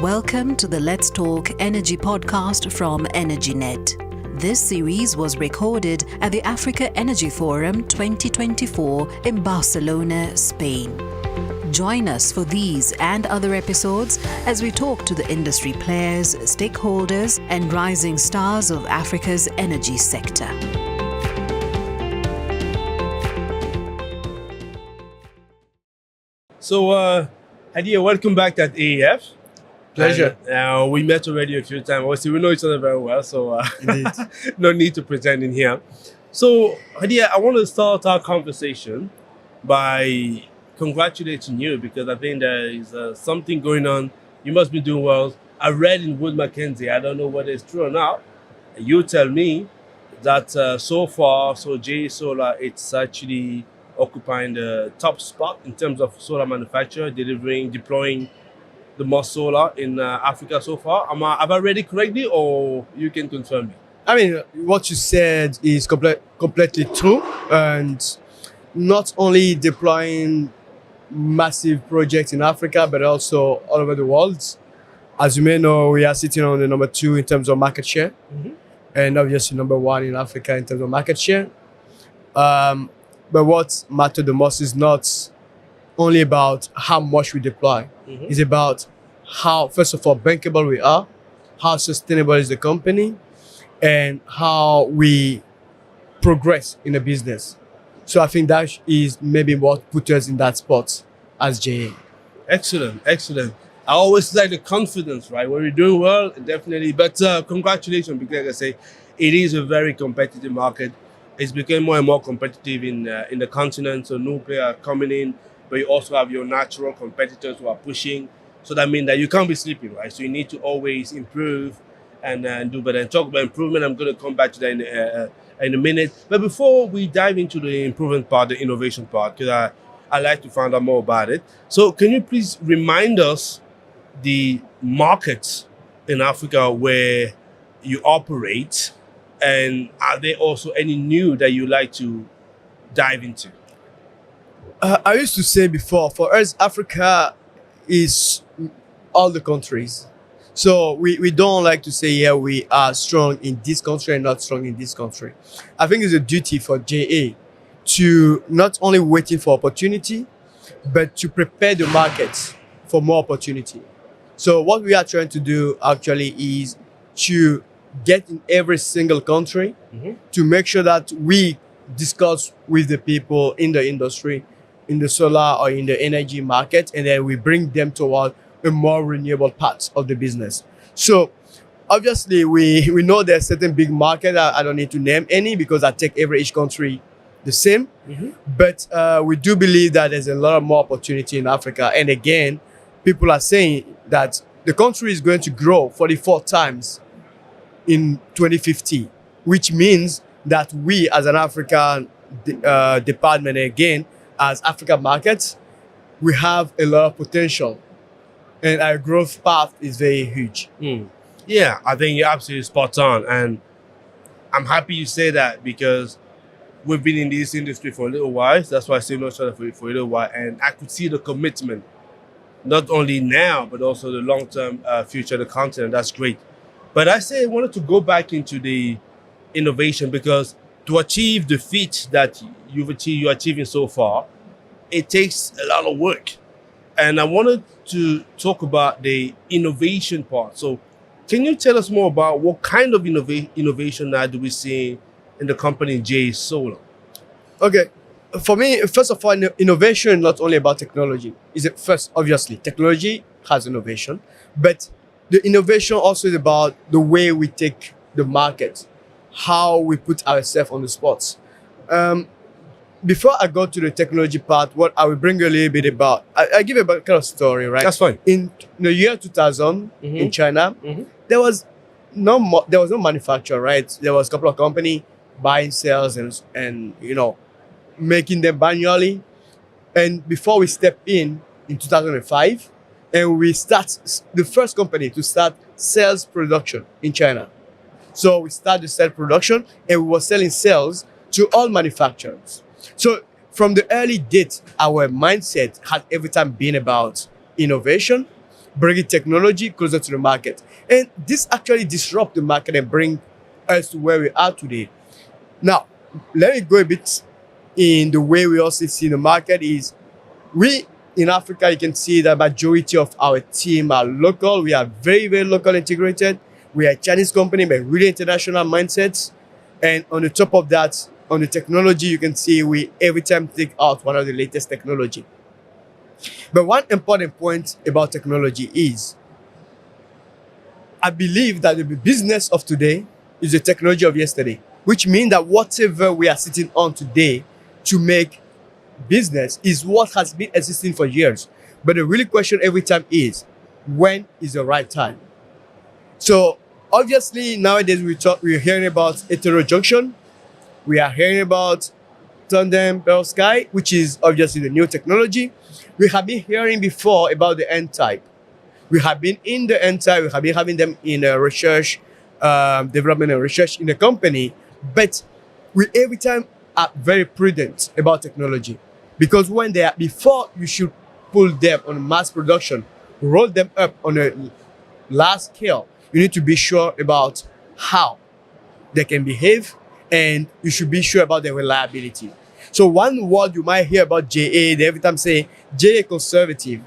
Welcome to the Let's Talk Energy podcast from EnergyNet. This series was recorded at the Africa Energy Forum 2024 in Barcelona, Spain. Join us for these and other episodes as we talk to the industry players, stakeholders, and rising stars of Africa's energy sector. So, Hadyr, welcome back at AEF. Pleasure. And, we met already a few times. Obviously, we know each other very well, so Indeed. no need to pretend in here. So, Hadyr, I want to start our conversation by congratulating you because I think there is something going on. You must be doing well. I read in Wood Mackenzie, I don't know whether it's true or not. You tell me that so far, JA Solar, it's actually occupying the top spot in terms of solar manufacture, deploying the most solar in Africa so far. Have I read it correctly, or you can confirm me? I mean, what you said is completely true, and not only deploying massive projects in Africa, but also all over the world. As you may know, we are sitting on the number 2 in terms of market share, and obviously number 1 in Africa in terms of market share. But what matters the most is not only about how much we deploy. It's about how, first of all, bankable we are, how sustainable is the company, and how we progress in the business. So I think that is maybe what put us in that spot as JA. Excellent, excellent. I always like the confidence, right? When we're doing well, definitely. But congratulations, because like I say, it is a very competitive market. It's becoming more and more competitive in the continent. So new players are coming in, but you also have your natural competitors who are pushing. So that means that you can't be sleeping, right? So you need to always improve and do better. And talk about improvement, I'm going to come back to that in a minute. But before we dive into the improvement part, the innovation part, because I like to find out more about it. So can you please remind us the markets in Africa where you operate? And are there also any new that you like to dive into? I used to say before, for us, Africa is all the countries. So we don't like to say, yeah, we are strong in this country and not strong in this country. I think it's a duty for JA to not only waiting for opportunity, but to prepare the markets for more opportunity. So what we are trying to do actually is to get in every single country to make sure that we discuss with the people in the industry, in the solar or in the energy market, and then we bring them toward a more renewable part of the business. So obviously we know there's certain big market. I don't need to name any because I take each country the same. But we do believe that there's a lot of more opportunity in Africa. And again, people are saying that the country is going to grow 44 times in 2050, which means that we as an African department, again, as Africa markets, we have a lot of potential and our growth path is very huge. Yeah, I think you're absolutely spot on. And I'm happy you say that because we've been in this industry for a little while. So that's why I say no for a little while. And I could see the commitment, not only now, but also the long-term future of the continent. That's great. But I wanted to go back into the innovation because to achieve the feat that you're achieving so far, it takes a lot of work. And I wanted to talk about the innovation part. So can you tell us more about what kind of innovation now do we see in the company JA Solar? Okay. For me, first of all, innovation is not only about technology. First, obviously, technology has innovation, but the innovation also is about the way we take the market, how we put ourselves on the spots. Before I go to the technology part, what I will bring a little bit about, I give a kind of story, right? That's fine. In the year 2000 in China, there was no manufacturer, right? There was a couple of companies buying cells and making them manually. And before we step in 2005, and we start the first company to start cells production in China. So we started the cell production and we were selling cells to all manufacturers. So from the early date, our mindset has every time been about innovation bringing technology closer to the market. And this actually disrupt the market and bring us to where we are today. Now, let me go a bit in the way we also see the market is we in Africa, you can see the majority of our team are local. We are very, very local integrated. We are a Chinese company, but really international mindsets. And on the top of that, on the technology, you can see we every time take out one of the latest technology. But one important point about technology is, I believe that the business of today is the technology of yesterday, which means that whatever we are sitting on today to make business is what has been existing for years. But the really question every time is, when is the right time? So obviously nowadays we're hearing about heterojunction. We are hearing about tandem perovskite, which is obviously the new technology. We have been hearing before about the N-type. We have been in the N-type. We have been having them in research, development and research in the company. But we every time are very prudent about technology. Because when they are, before you should pull them on mass production, roll them up on a large scale, you need to be sure about how they can behave, and you should be sure about their reliability. So one word you might hear about JA, they every time say JA conservative,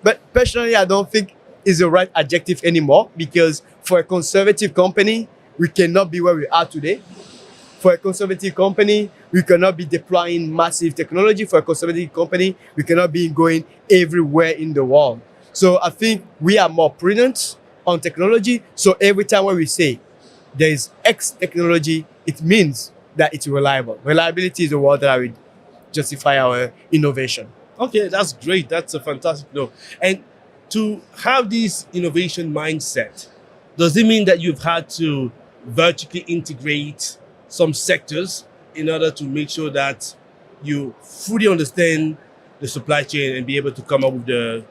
but personally I don't think is the right adjective anymore, because for a conservative company, we cannot be where we are today. For a conservative company, we cannot be deploying massive technology. For a conservative company, we cannot be going everywhere in the world. So I think we are more prudent on technology. So every time when we say there is X technology, it means that it's reliable. Reliability is the word that I would justify our innovation. Okay, that's great. That's a fantastic note. And to have this innovation mindset, does it mean that you've had to vertically integrate some sectors in order to make sure that you fully understand the supply chain and be able to come up with the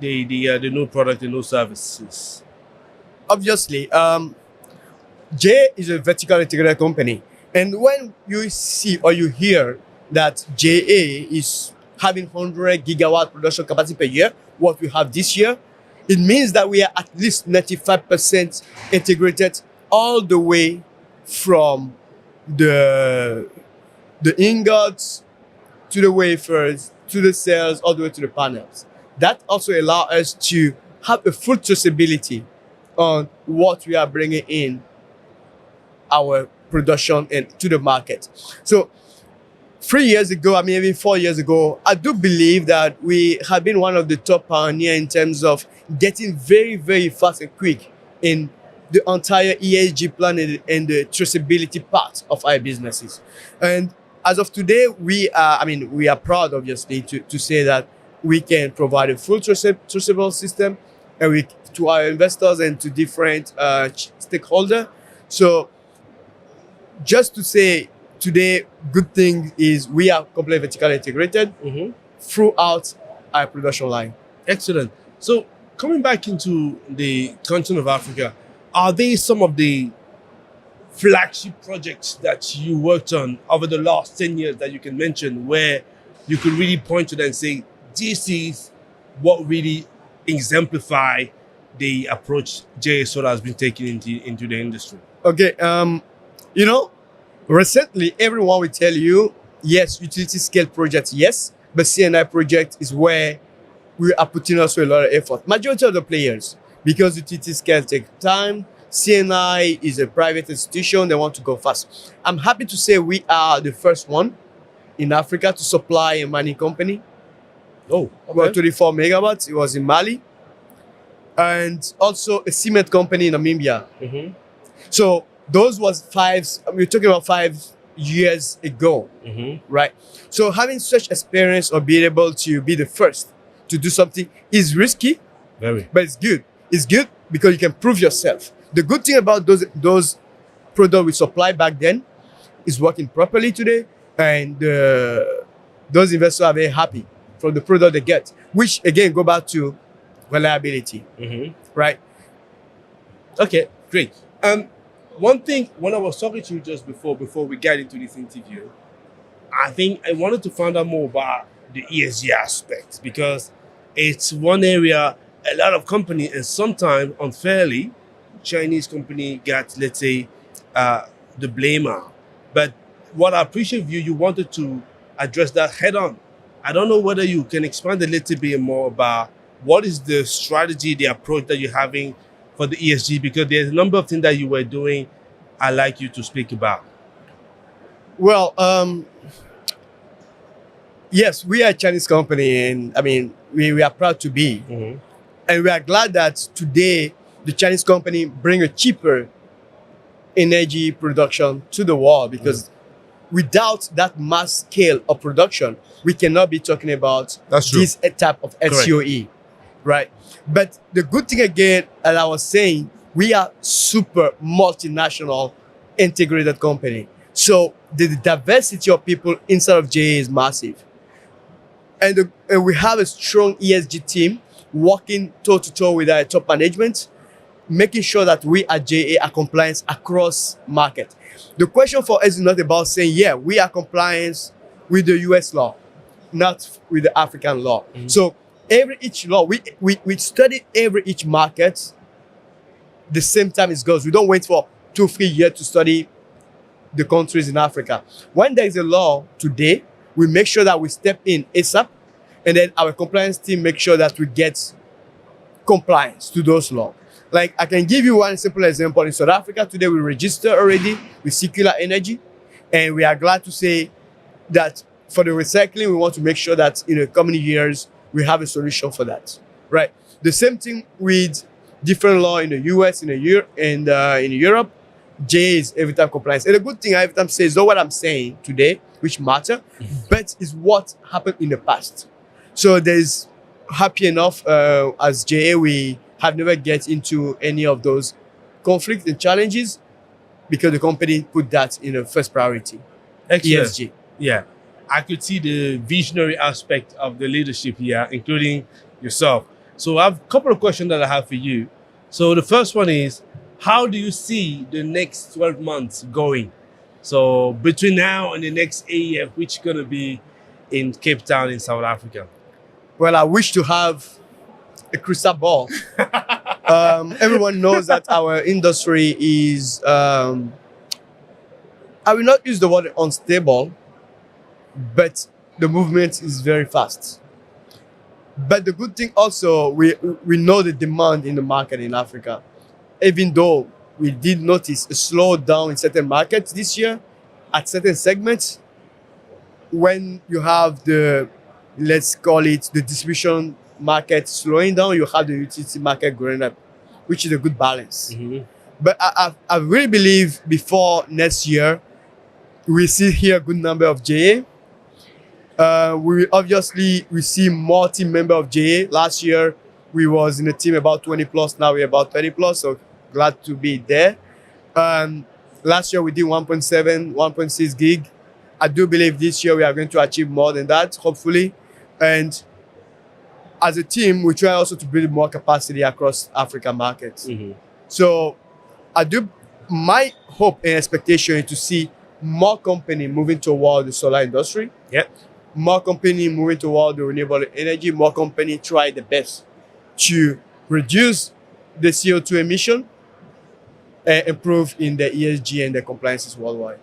new product and new services? Obviously, J is a vertical integrated company. And when you see or you hear that JA is having 100 gigawatt production capacity per year, what we have this year, it means that we are at least 95% integrated all the way from the ingots to the wafers to the cells all the way to the panels. That also allows us to have a full traceability on what we are bringing in our production and to the market. So 3 years ago, even 4 years ago, I do believe that we have been one of the top pioneers in terms of getting very, very fast and quick in the entire ESG plan and the traceability part of our businesses. And as of today, we are proud, obviously, to say that we can provide a full traceable system and to our investors and to different stakeholders. So just to say today, good thing is we are completely vertically integrated throughout our production line. Excellent. So coming back into the continent of Africa, are they some of the flagship projects that you worked on over the last 10 years that you can mention where you could really point to them and say, this is what really exemplify the approach JA Solar has been taking into the industry? Okay, recently everyone will tell you, yes, utility scale projects, yes, but CNI project is where we are putting also a lot of effort. Majority of the players, because utility scale take time, CNI is a private institution, they want to go fast. I'm happy to say we are the first one in Africa to supply a mining company. Oh, okay. About 24 megawatts, it was in Mali. And also a cement company in Namibia. So those was we're talking about 5 years ago, right? So having such experience or being able to be the first to do something is risky, but it's good. It's good because you can prove yourself. The good thing about those products we supplied back then is working properly today, and those investors are very happy from the product they get, which again go back to reliability, right? Okay, great. One thing, when I was talking to you just before we get into this interview, I think I wanted to find out more about the ESG aspects, because it's one area a lot of companies, and sometimes unfairly, Chinese company got, let's say, the blamer. But what I appreciate of you, you wanted to address that head on. I don't know whether you can expand a little bit more about what is the strategy, the approach that you're having for the ESG, because there's a number of things that you were doing I'd like you to speak about. Well, yes, we are a Chinese company, and I mean, we are proud to be. Mhm. And we are glad that today the Chinese company bring a cheaper energy production to the world, because without that mass scale of production, we cannot be talking about That's true. this type of SCOE, right? But the good thing again, as I was saying, we are super multinational integrated company. So the diversity of people inside of JA is massive. And we have a strong ESG team working toe to toe with our top management, making sure that we at JA are compliant across market. The question for us is not about saying, yeah, we are compliant with the US law, not with the African law. So each law, we study each market the same time it goes. We don't wait for 2-3 years to study the countries in Africa. When there is a law today, we make sure that we step in ASAP, and then our compliance team make sure that we get compliance to those laws. Like, I can give you one simple example. In South Africa today, we register already with circular energy, and we are glad to say that for the recycling, we want to make sure that in the coming years, we have a solution for that, right? The same thing with different law in the US, in Europe. J is every time compliance. And the good thing I every time say is not what I'm saying today, which matter, but is what happened in the past. So there's happy enough as JA, we have never get into any of those conflicts and challenges because the company put that in the first priority. Excellent. ESG. Yeah, I could see the visionary aspect of the leadership here, including yourself. So I have a couple of questions that I have for you. So the first one is, how do you see the next 12 months going? So between now and the next AEF, which is going to be in Cape Town in South Africa? Well, I wish to have a crystal ball. Everyone knows that our industry is, I will not use the word unstable, but the movement is very fast. But the good thing also, we know the demand in the market in Africa. Even though we did notice a slowdown in certain markets this year, at certain segments, when you have the, let's call it the distribution market slowing down, you have the utility market growing up, which is a good balance. But I really believe before next year, we see here a good number of JA. We obviously see more team member of JA. Last year, we was in a team about 20 plus. Now we're about 30 plus. So glad to be there. Last year we did 1.7, 1.6 gig. I do believe this year we are going to achieve more than that, hopefully. And as a team, we try also to build more capacity across African markets. So my hope and expectation is to see more company moving toward the solar industry. More company moving toward the renewable energy. More company try the best to reduce the CO2 emission and improve in the ESG and the compliances worldwide.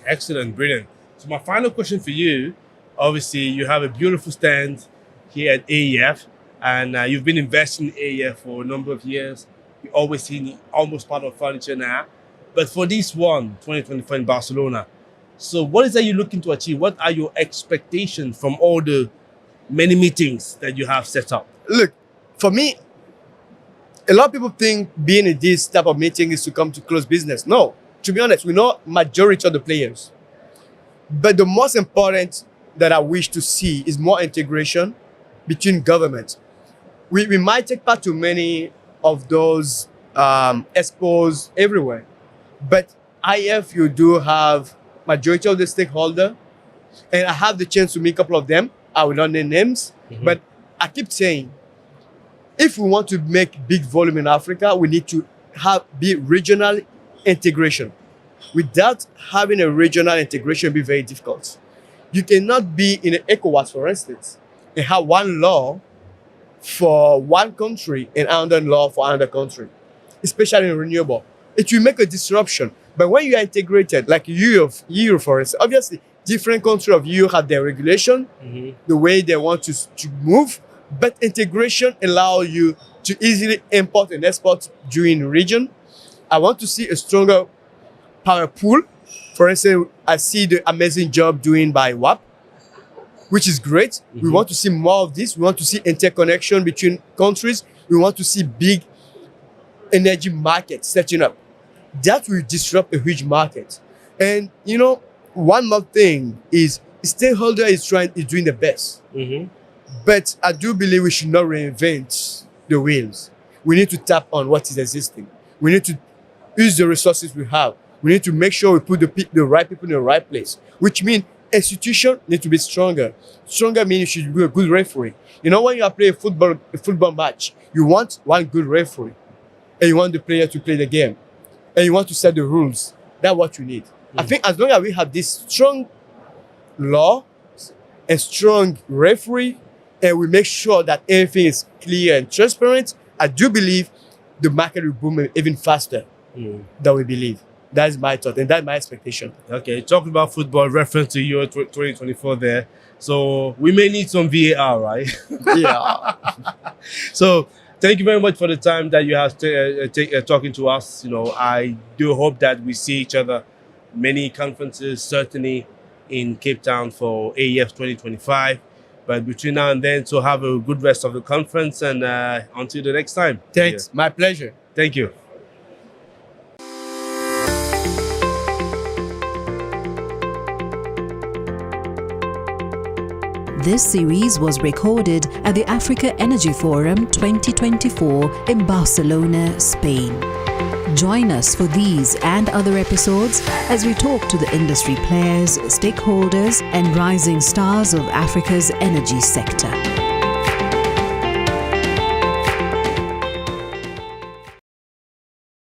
Excellent, brilliant. So my final question for you, obviously you have a beautiful stand here at AEF, and you've been investing in AEF for a number of years. You're always seeing almost part of furniture now. But for this one, 2024 in Barcelona, so what is that you're looking to achieve? What are your expectations from all the many meetings that you have set up? Look, for me, a lot of people think being in this type of meeting is to come to close business. No, to be honest, we know majority of the players. But the most important that I wish to see is more integration between governments. We might take part to many of those expos everywhere, but IF, you do have majority of the stakeholder, and I have the chance to meet a couple of them. I will not name names, but I keep saying, if we want to make big volume in Africa, we need to be regional integration. Without having a regional integration, it'll be very difficult. You cannot be in an ECOWAS, for instance, and have one law for one country and another law for another country, especially in renewable. It will make a disruption. But when you are integrated, like EU, for instance, obviously different countries of EU have their regulation, the way they want to move, but integration allows you to easily import and export during region. I want to see a stronger power pool. For instance, I see the amazing job doing by WAP, which is great. We want to see more of this. We want to see interconnection between countries. We want to see big energy markets setting up. That will disrupt a huge market. And you know, one more thing is stakeholder is doing the best. But I do believe we should not reinvent the wheels. We need to tap on what is existing. We need to use the resources we have. We need to make sure we put the right people in the right place, which means institutions need to be stronger. Stronger means you should be a good referee. You know, when you are playing a football match, you want one good referee, and you want the player to play the game, and you want to set the rules. That's what you need. I think as long as we have this strong law, a strong referee, and we make sure that everything is clear and transparent, I do believe the market will boom even faster than we believe. That is my thought, and that's my expectation. Okay, talking about football, reference to Euro 2024 there. So we may need some VAR, right? Yeah. So thank you very much for the time that you have talking to us. You know, I do hope that we see each other many conferences, certainly in Cape Town for AEF 2025. But between now and then, so have a good rest of the conference, and until the next time. Thanks. My pleasure. Thank you. This series was recorded at the Africa Energy Forum 2024 in Barcelona, Spain. Join us for these and other episodes as we talk to the industry players, stakeholders, and rising stars of Africa's energy sector.